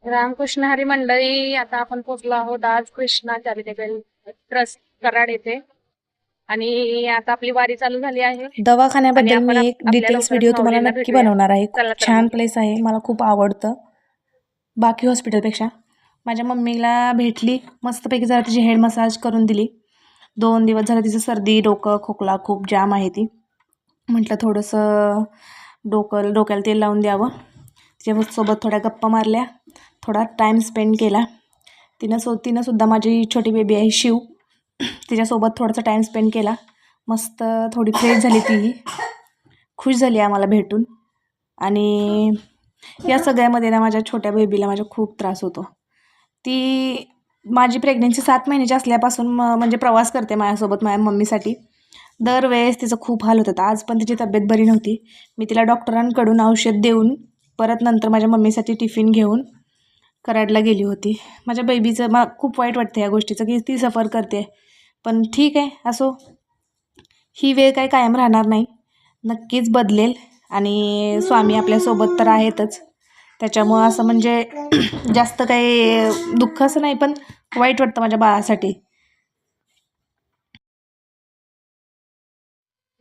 रामकृष्ण हरी मंडळी, आता आपण पोहोचलो आहोत आज कृष्णा चॅरिटेबल ट्रस्ट कराड येथे. आणि आता आपली वारी चालू झाली आहे. आणि दवाखान्याबद्दल आपण मी एक आपल्या डिटेल्स लवकरच व्हिडिओ तुम्हाला माऊलींना नक्की भेटूया. बनवणार आहे. चला खूप तर छान मग. प्लेस आहे, मला खूप आवडतं बाकी हॉस्पिटलपेक्षा. माझ्या मम्मीला भेटली, मस्तपैकी जरा तिची हेड मसाज करून दिली. 2 दिवस झालं तिचं सर्दी, डोकं, खोकला खूप जाम आहे ती. म्हटलं थोडंसं डोक्याला तेल लावून द्यावं. तिच्यासोबत थोड्या गप्पा मारल्या, थोडा टाईम स्पेंड केला. तिनं सुद्धा माझी छोटी बेबी आहे शिव, तिच्यासोबत थोडासा टाईम स्पेंड केला. मस्त थोडी फ्रेश झाली तीही, खुश झाली आम्हाला भेटून. आणि या सगळ्यामध्ये ना माझ्या छोट्या बेबीला माझ्या खूप त्रास होतो. ती माझी प्रेग्नन्सी 7 महिन्याची असल्यापासून म्हणजे प्रवास करते माझ्यासोबत माझ्या मम्मीसाठी. दरवेळेस तिचं खूप हाल होतात. आज पण तिची तब्येत बरी नव्हती. मी तिला डॉक्टरांकडून औषध देऊन परत नंतर माझ्या मम्मीसाठी टिफिन घेऊन कराडला गेली होती. माझ्या बेबीचं मला खूप वाईट वाटतं या गोष्टीचं की ती सफर करते. पण ठीक आहे, असो. ही वेळ काही कायम राहणार नाही, नक्कीच बदलेल. आणि स्वामी आपल्यासोबत तर आहेतच. त्याच्यामुळं असं म्हणजे जास्त काही दुःख असं नाही, पण वाईट वाटतं माझ्या बाळासाठी.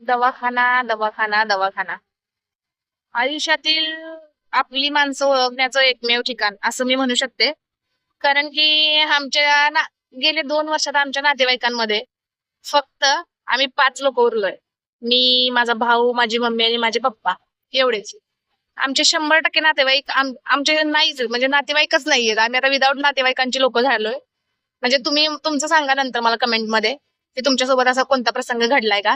दवाखाना दवाखाना दवाखाना आयुष्यातील आपली माणसं ओळखण्याचं एकमेव ठिकाण असं मी म्हणू शकते. कारण की गेले 2 वर्षात आमच्या नातेवाईकांमध्ये फक्त आम्ही 5 लोक उरलोय. मी, माझा भाऊ, माझी मम्मी आणि माझे पप्पा, एवढेच. आमचे 100% नातेवाईक आमचे नाहीच, म्हणजे नातेवाईकच नाहीयेत. आम्ही आता विदाऊट नातेवाईकांची लोक झालोय. म्हणजे तुम्ही तुमचं सांगा नंतर मला कमेंटमध्ये की तुमच्यासोबत असा कोणता प्रसंग घडलाय का.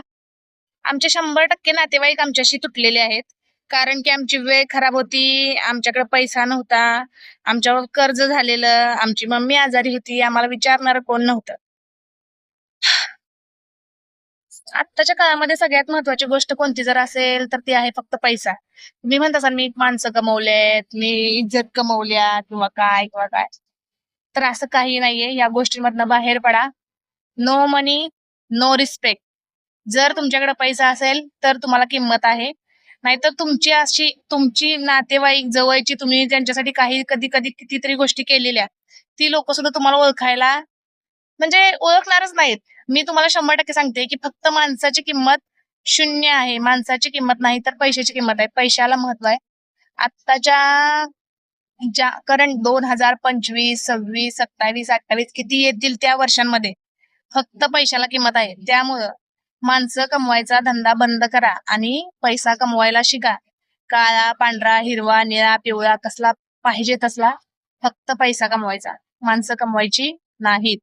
आमचे 100% नातेवाईक आमच्याशी तुटलेले आहेत. कारण की आमची वेळ खराब होती, आमच्याकडे पैसा नव्हता, आमच्यावर कर्ज झालेलं, आमची मम्मी आजारी होती, आम्हाला विचारणारं कोण नव्हतं. आत्ताच्या काळामध्ये सगळ्यात महत्वाची गोष्ट कोणती जर असेल तर ती आहे फक्त पैसा. तुम्ही म्हणता सर मी माणसं कमवलेत, मी इज्जत कमवल्या किंवा काय. तर असं काही नाहीये. या गोष्टींमधनं बाहेर पडा. नो मनी, नो रिस्पेक्ट. जर तुमच्याकडे पैसा असेल तर तुम्हाला किंमत आहे, नाहीतर तुमची नातेवाईक जवळची, तुम्ही त्यांच्यासाठी कधी कधी कितीतरी गोष्टी केलेल्या, ती लोक सुद्धा तुम्हाला ओळखायला म्हणजे ओळखणारच नाहीत. मी तुम्हाला 100% सांगते की फक्त माणसाची किंमत शून्य आहे. माणसाची किंमत नाही तर पैशाची किंमत आहे. पैशाला महत्व आहे. आत्ताच्या ज्या करंट 2025, 26, 27, 28 किती येतील त्या वर्षांमध्ये फक्त पैशाला किंमत आहे. त्यामुळं माणसं कमवायचा धंदा बंद करा आणि पैसा कमवायला शिका. काळा, पांढरा, हिरवा, निळा, पिवळा कसला पाहिजे तसला, फक्त पैसा कमवायचा, माणसं कमवायची नाहीत.